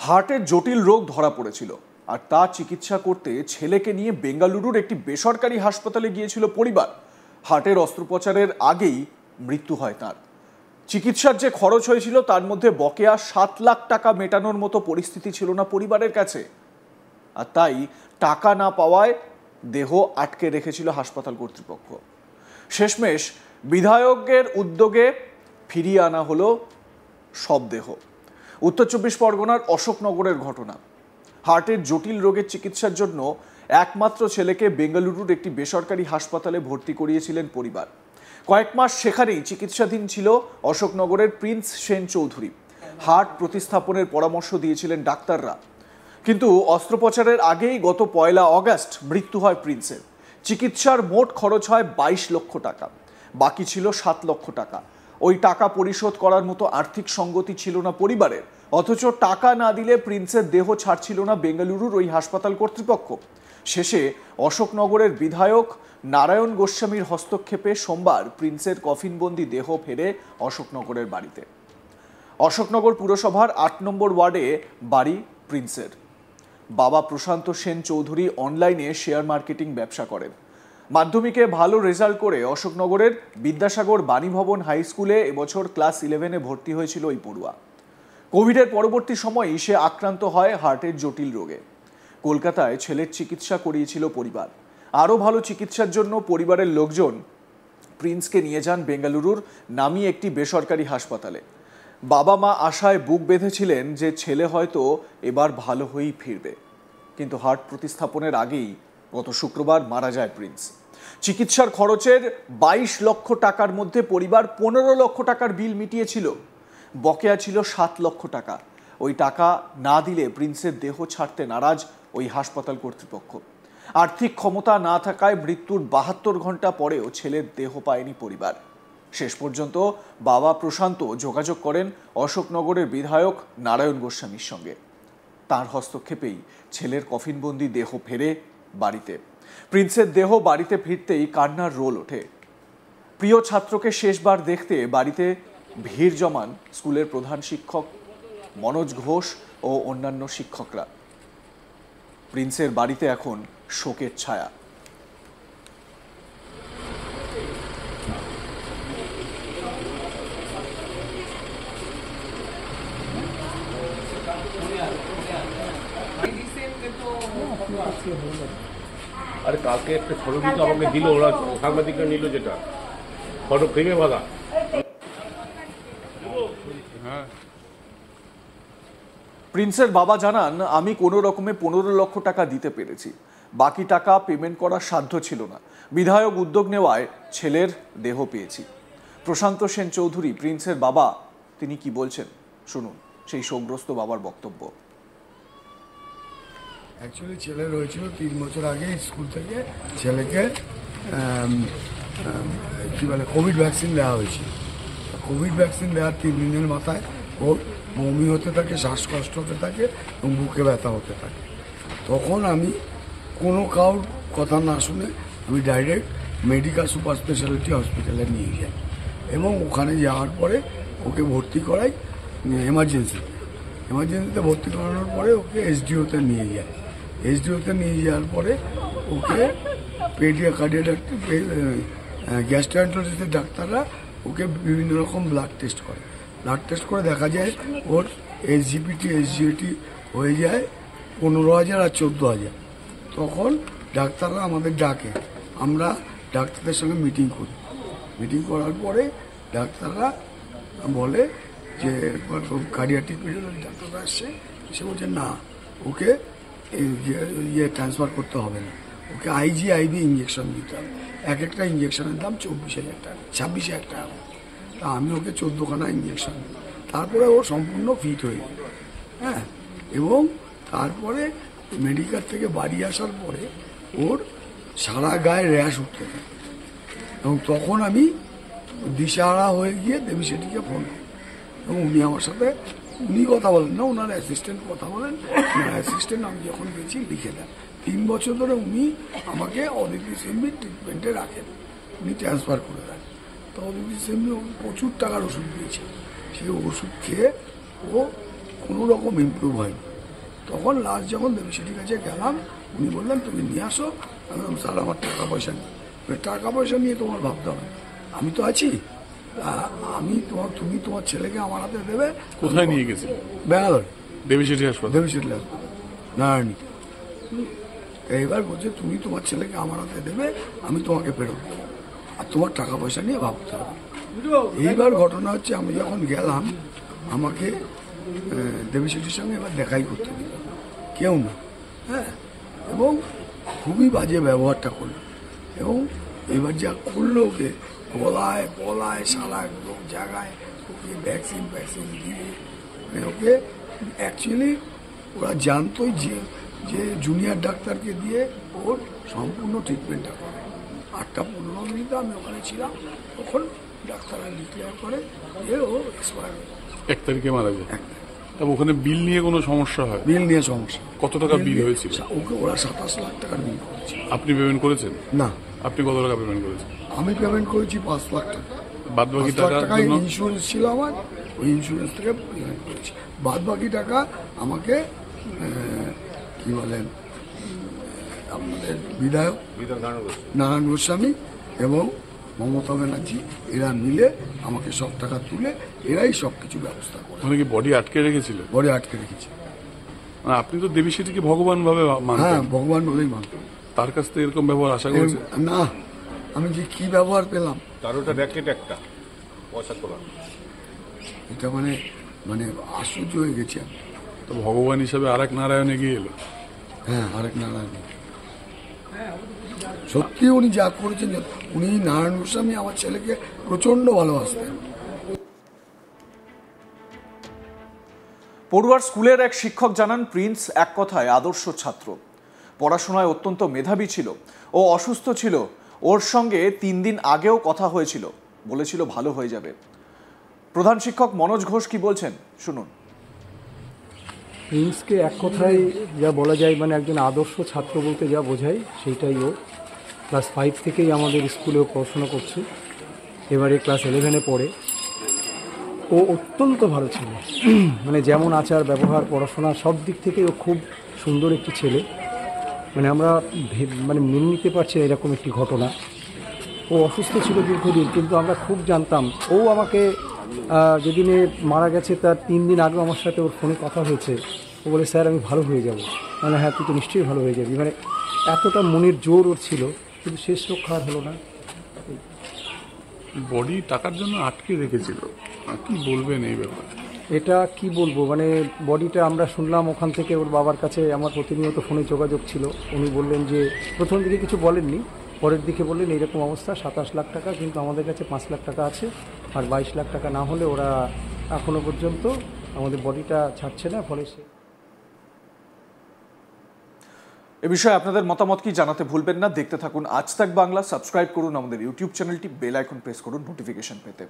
হার্টের জটিল রোগ ধরা পড়েছিল আর তা চিকিৎসা করতে ছেলেকে নিয়ে বেঙ্গালুরুর একটি বেসরকারি হাসপাতালে গিয়েছিল পরিবার। হার্টের অস্ত্রোপচারের আগেই মৃত্যু হয় তার। চিকিৎসার যে খরচ হয়েছিল তার মধ্যে বকেয়া 7 লাখ টাকা মেটানোর মতো পরিস্থিতি ছিল না পরিবারের কাছে, আর তাই টাকা না পাওয়ায় দেহ আটকে রেখেছিল হাসপাতাল কর্তৃপক্ষ। শেষমেশ বিধায়কের উদ্যোগে ফিরিয়ে আনা হলো সব দেহ। উত্তর 24 পরগনার অশোকনগরের ঘটনা। হার্টের জটিল রোগের চিকিৎসার জন্য একমাত্র ছেলেকে বেঙ্গালুরুর একটি বেসরকারি হাসপাতালে ভর্তি করিয়েছিলেন পরিবার। কয়েক মাস সেখানেই চিকিৎসাধীন ছিল অশোকনগরের প্রিন্স সেন চৌধুরী। হার্ট প্রতিস্থাপনের পরামর্শ দিয়েছিলেন ডাক্তাররা, কিন্তু অস্ত্রোপচারের আগেই গত 1 অগাস্ট মৃত্যু হয় প্রিন্সের। চিকিৎসার মোট খরচ হয় 22 লক্ষ টাকা, বাকি ছিল 7 লক্ষ টাকা। ওই টাকা পরিশোধ করার মতো আর্থিক সঙ্গতি ছিল না পরিবারের, অথচ টাকা না দিলে প্রিন্সের দেহ ছাড়ছিল না বেঙ্গালুরুর ওই হাসপাতাল কর্তৃপক্ষ। শেষে অশোকনগরের বিধায়ক নারায়ণ গোস্বামীর হস্তক্ষেপে সোমবার প্রিন্সের কফিনবন্দি দেহ ফেরে অশোকনগরের বাড়িতে। অশোকনগর পুরসভার 8 নম্বর ওয়ার্ডে বাড়ি প্রিন্সের। বাবা প্রশান্ত সেন চৌধুরী অনলাইনে শেয়ার মার্কেটিং ব্যবসা করেন। মাধ্যমিকে ভালো রেজাল্ট করে অশোকনগরের বিদ্যাসাগর বাণীভবন হাই স্কুলে এবছর ক্লাস 11-এ ভর্তি হয়েছিল ওই পড়ুয়া। কোভিডের পরবর্তী সময়ই সে আক্রান্ত হয় হার্টের জটিল রোগে। কলকাতায় ছেলের চিকিৎসা করিয়েছিল পরিবার। আরও ভালো চিকিৎসার জন্য পরিবারের লোকজন প্রিন্সকে নিয়ে যান বেঙ্গালুরুর নামী একটি বেসরকারি হাসপাতালে। বাবা মা আশায় বুক বেঁধেছিলেন যে ছেলে হয়তো এবার ভালো হয়েই ফিরবে, কিন্তু হার্ট প্রতিস্থাপনের আগেই গত শুক্রবার মারা যায় প্রিন্স। চিকিৎসার খরচের 22 লক্ষ টাকার মধ্যে পরিবার 15 লক্ষ টাকার বিল মিটিয়েছিল। বকেয়া ছিল 7 লক্ষ টাকা। ওই টাকা না দিলে প্রিন্সের দেহ ছাড়তে নারাজ ওই হাসপাতাল কর্তৃপক্ষ। আর্থিক ক্ষমতা না থাকায় মৃত্যুর 72 ঘন্টা পরেও ছেলের দেহ পায়নি পরিবার। শেষ পর্যন্ত বাবা প্রশান্ত যোগাযোগ করেন অশোকনগরের বিধায়ক নারায়ণ গোস্বামীর সঙ্গে। তার হস্তক্ষেপেই ছেলের কফিনবন্দি দেহ ফেরে বাড়িতে। প্রিন্সের দেহ বাড়িতে ফিরতেই কান্নার রোল ওঠে। প্রিয় ছাত্রকে শেষবার দেখতে বাড়িতে ভিড় জমান স্কুলের প্রধান শিক্ষক মনোজ ঘোষ ও অন্যান্য শিক্ষকরা। প্রিন্সের বাড়িতে এখন শোকের ছায়া। আরে কালকে একটা ফটো দিতে আমাকে দিল, ওরা সাংবাদিকরা নিল, যেটা ফটো ফ্রেমে বাঁধা। প্রিন্সের বাবা জানান, আমি কোনো রকমে 15 লক্ষ টাকা দিতে পেরেছি, বাকি টাকা পেমেন্ট করার সাধ্য ছিল না। বিধায়ক উদ্যোগ নেওয়ায় ছেলের দেহ পেয়েছি। প্রশান্ত সেন চৌধুরী প্রিন্সের বাবা, তিনি কি বলছেন শুনুন সেই শোকগ্রস্ত বাবার বক্তব্য। অ্যাকচুয়ালি ছেলের হয়েছিল 3 বছর আগে স্কুল থেকে ছেলেকে কী বলে কোভিড ভ্যাকসিন দেওয়া হয়েছিল। কোভিড ভ্যাকসিন দেওয়ার 3 দিনের মাথায় ওর বমি হতে থাকে, শ্বাসকষ্ট হতে থাকে এবং বুকে ব্যথা হতে থাকে। তখন আমি কোনো কারোর কথা না শুনে আমি ডাইরেক্ট মেডিকেল সুপার স্পেশালিটি হসপিটালে নিয়ে যাই এবং ওখানে যাওয়ার পরে ওকে ভর্তি করাই এমার্জেন্সিতে ভর্তি করানোর পরে ওকে এসডিওতে নিয়ে যায়। এসডিওতে নিয়ে যাওয়ার পরে ওকে গ্যাস্ট্রোএন্টারোলজিস্টের ডাক্তাররা ওকে বিভিন্ন রকম ব্লাড টেস্ট করে দেখা যায় ওর এসজিপিটি এসজিএটি হয়ে যায় 15,000 আর 14,000। তখন ডাক্তাররা আমাদের ডাকে, আমরা ডাক্তারদের সঙ্গে মিটিং করার পরে ডাক্তাররা বলে যে কার্ডিয়াটিক ডাক্তাররা আসছে, সে বলছে না ওকে ট্রান্সফার করতে হবে না, ওকে আইভি ইঞ্জেকশন দিতে হবে। একটা ইঞ্জেকশনের দাম 24,000 টাকা 26,000 টাকা। তা আমি ওকে 14খানা ইঞ্জেকশন দিই, তারপরে ও সম্পূর্ণ ফিট হয়ে যায়। হ্যাঁ, এবং তারপরে মেডিকেল থেকে বাড়ি আসার পরে ওর সারা গায়ে র্যাশ উঠতে থাকে এবং তখন আমি দিশাহারা হয়ে গিয়ে দেবী সেটিকে ফোন করি এবং উনি আমার সাথে কথা বলেন না, ওনার অ্যাসিস্ট্যান্ট কথা বলেন। অ্যাসিস্ট্যান্ট আমি যখন গেছি লিখে দেন। 3 বছর ধরে উনি আমাকে অদিতি সেমনি ট্রিটমেন্টে রাখেন, উনি ট্রান্সফার করে দেন। তো অদিতি সেমনি প্রচুর টাকার ওষুধ দিয়েছে, সেই ওষুধ খেয়ে ও কোনো রকম ইমপ্রুভ হয়নি। তখন লাস্ট যখন দেবীশেঠির কাছে গেলাম, উনি বললেন তুমি নিয়ে আসো। আমি বললাম স্যার আমার টাকা পয়সা নেই। টাকা পয়সা নিয়ে তোমার ভাবতে হবে, আমি তো আছি, তুমি তোমার ছেলেকে আমার হাতে দেবে। কোথায় নিয়ে গেছে? ব্যাঙ্গালোর দেবীশেঠি হাসপাতাল। দেবীশেঠি হাসপাতাল নারায়ণী। এইবার বলছে তুমি তোমার ছেলেকে আমার হাতে দেবে, আমি তোমাকে ফেরত দেবো, আর তোমার টাকা পয়সা নিয়ে ভাবতে হবে। এইবার ঘটনা হচ্ছে আমি যখন গেলাম, আমাকে দেবীশেঠির সঙ্গে এবার দেখাই করতে দিল কেউ না, হ্যাঁ, এবং খুবই বাজে ব্যবহারটা করলো। এবং এবার যা করলো ওকে গলায় সারা জায়গায় ওকে ভ্যাকসিন দিয়ে, মানে ওকে অ্যাকচুয়ালি ওরা জানতোই যে জুনিয়র ডাক্তারকে দিয়ে ওর সম্পূর্ণ ট্রিটমেন্টটা করে। 8টা 15 মিনিট আমি ওখানে ছিলাম, তখন ডাক্তাররা ডিক্লেয়ার করে যে ও এক্সপায়ার হয়ে গেছে। 1 তারিখে মারা যায়। তবে ওখানে বিল নিয়ে কোনো সমস্যা হয়? বিল নিয়ে সমস্যা। কত টাকা বিল হয়েছিল? ওকে ওরা 27 লাখ টাকার বিল করেছে। আপনি পেমেন্ট করেছেন? না। আপনি কত টাকা পেমেন্ট করেছেন? আমি পেমেন্ট করেছি 5 লাখ টাকা। বাদ বাকি টাকা ইন্স্যুরেন্স ছিল আমার, ওই ইন্স্যুরেন্স থেকে পেমেন্ট করেছি। বাদ বাকি টাকা আমাকে কি বলেন আপনাদের বিধায়ক নারায়ণ গোস্বামী এবং মমতা ব্যানার্জি এরা মিলে আমাকে সব টাকা তুলে এরাই সব কিছু ব্যবস্থা করে। ওখানে কি বডি আটকে রেখেছিল? বডি আটকে রেখেছে। মানে আপনি তো দেবীশেঠিকে ভগবান ভাবে মানতেন। হ্যাঁ, ভগবান বলেই মানতাম। তার কাছ থেকে এরকম ব্যবহার আশা করেছেন? না, আমি যে কি ব্যবহার পেলাম, তার ওটা র্যাকেট একটা পয়সা তোলা, এটা মানে আশ্চর্য হয়ে গেছি আমি। তো ভগবান হিসাবে আরেক নারায়ণ এগিয়ে এলো। হ্যাঁ, আরেক নারায়ণ। সত্যি উনি যা করেছেন, উনি নারায়ণ গোস্বামী আমার ছেলেকে প্রচন্ড ভালোবাসতেন। পড়ুয়ার স্কুলের এক শিক্ষক জানান, প্রিন্স এক কথায় আদর্শ ছাত্র। পড়াশোনায় অত্যন্ত মেধাবী ছিল। ও অসুস্থ ছিল, ওর সঙ্গে 3 দিন আগেও কথা হয়েছিল, বলেছিল ভালো হয়ে যাবে। প্রধান শিক্ষক মনোজ ঘোষ কি বলছেন শুনুন। প্রিন্সকে এক কথায় যা বলা যায়, মানে একজন আদর্শ ছাত্র বলতে যা বোঝায় সেইটাই ও। ক্লাস 5 থেকেই আমাদের স্কুলেও পড়াশোনা করছে, এবারে ক্লাস 11-এ পড়ে। ও অত্যন্ত ভালো ছিল, মানে যেমন আচার ব্যবহার পড়াশোনা সব দিক থেকে ও খুব সুন্দর একটি ছেলে। মানে আমরা মেনে নিতে পারছি এরকম একটি ঘটনা। ও অসুস্থ ছিল দীর্ঘদিন, কিন্তু আমরা খুব জানতাম। ও আমাকে যেদিনে মারা গেছে তার 3 দিন আগেও আমার সাথে ওর ফোনে কথা হয়েছে। ও বলে স্যার আমি ভালো হয়ে যাব। মানে হ্যাঁ তুই তো নিশ্চয়ই ভালো হয়ে যাবি। মানে এতটা মনের জোর ওর ছিল, কিন্তু শেষ রক্ষা আর হলো না। বডি টাকার জন্য আটকে রেখেছিল, কি বলবেন এই ব্যাপারে? এটা কি বলবো, মানে বডিটা আমরা শুনলাম ওখান থেকে, ওর বাবার কাছে আমার প্রতিনিয়ত ফোনে যোগাযোগ ছিল। উনি বললেন যে প্রথম দিকে কিছু বলেননি, পরের দিকে বললেন এইরকম অবস্থা, 27 লাখ টাকা, কিন্তু আমাদের কাছে 5 লাখ টাকা আছে, আর 22 লাখ টাকা না হলে ওরা এখনো পর্যন্ত আমাদের বডিটা ছাড়ছে না। ফলে এ বিষয়ে আপনাদের মতামত কি জানাতে ভুলবেন না। দেখতে থাকুন আজ তাক বাংলা, সাবস্ক্রাইব করুন আমাদের ইউটিউব চ্যানেলটি, বেল আইকন প্রেস করুন নোটিফিকেশন পেতে।